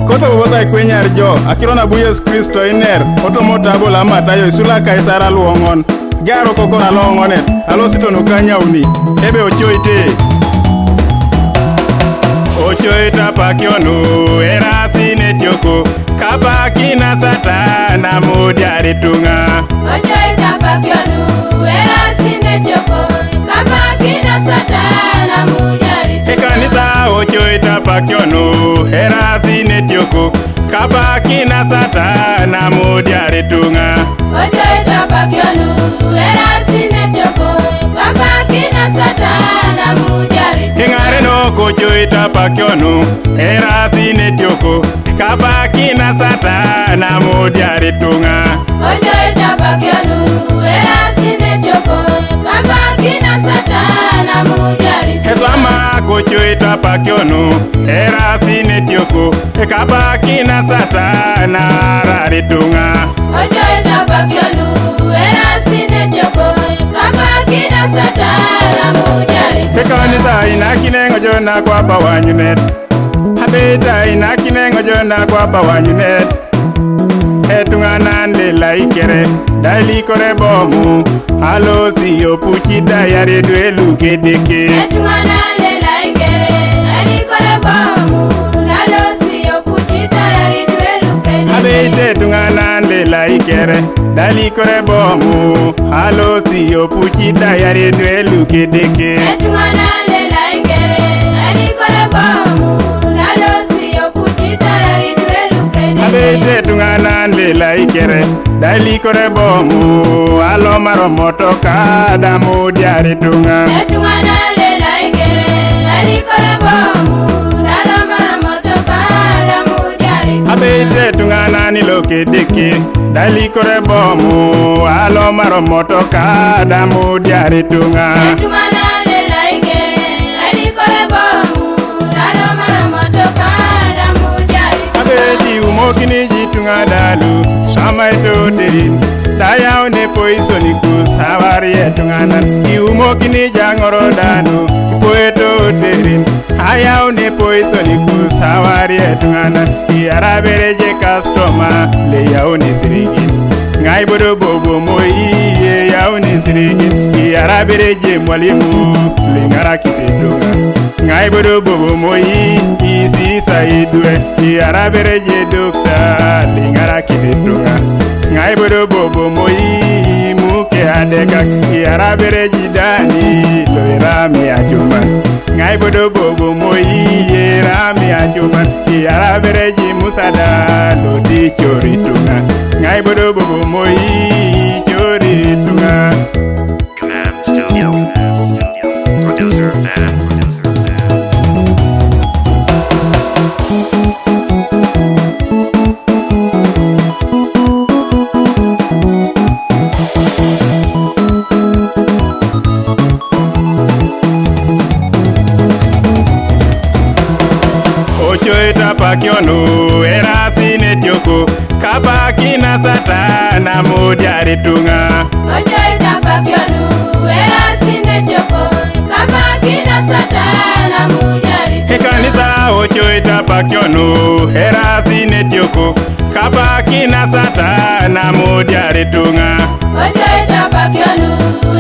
Koto bobota kwenyar jo akirona bu Yesu Kristo iner otomota bola matayo isula kaisara luongon garo kokora longonet alosito no kanyauni ebe ochoite pakionu erasine tioko kabakina satana modiare tunga ochoita pakionu erasine tioko kabakina satana modiare ekanita ochoita pakionu erasine tioko kabakina satana modiare tunga ochoita pakionu erasine tioko kabakina satana modiare Engare no kochoita pakionu erasine tioko kabakina satana modiare tunga ochoita pakionu erasine tioko kabakina satana modiare Esama kochoita pakionu erasine tioko kabakina satana rare tunga ochoita pakionu erasine tioko kabakina satana modiare Ekanisa inakinengo jona kwa bawanyunet Abeta inakinengo jona kwa bawanyunet Etunga nande laikere Daili kore bomu Alo siyo puchita yare duelu kedeke etunga nande laikere daili kore bomu Alo siyo puchita yare duelu kedeke Abeta etunga nande laikere Daili kore bomu Alo siyo puchita yare duelu kedeke etunga nande laikere daili kore bomu Alo siyo puchita yare duelu kedeke Abete tunga nande laikere Daili kore bomu Alo maro motoka Damu diare tunga etunga nande laikere daili kore bomu Alo maro motoka damu diare Abete tunga nani loke deke Daili kore bomu Alo maro motoka Damu diare tunga etunga nande laikere daili kore bomu Alo maro motoka damu diare Abeti umokini jitunga dalu Sama ito terin Dayao ne poisonikus Hawari etunga nan Iumokini jangoro danu Ipoeto terin Hayao ne poisonikus Hawari etunga nan Iarabereje customer Le yao ne sirigin Ngai bodo bobo moi Yao ne sirigin Iarabereje mwalimu Lingara kitetunga Ngai bodo bobo moi Isi saidwe Iarabereje dokta Lingara kitetunga Ngai bodo bobo moi Muke adekak Iarabereje dani Loirami ajuman Ngai bodo bobo moi Rami ajuman Iarabereje musada Lodi choritunga Ngai bodo bobo moi Choritunga Command Studio. Producer Dan. Ochoita pakionu erasine tioko kabakina satana modiare tunga ochoita pakionu erasine tioko kabakina satana modiare Ekanisa ochoita pakionu erasine tioko kabakina satana modiare tunga ochoita pakionu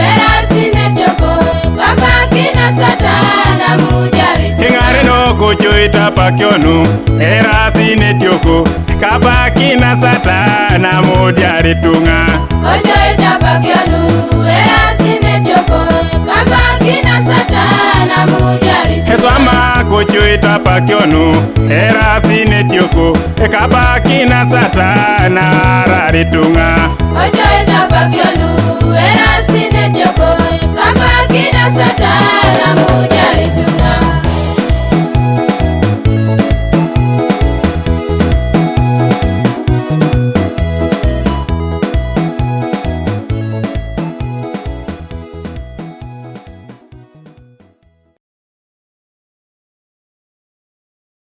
erasine tioko kabakina satana modiare Engare no kochoita pakionu erasine tioko kabakina satana modiare tunga ochoita pakionu erasine tioko kabakina satana modiare Esama kochoita pakionu erasine tioko kabakina satana rare tunga ochoita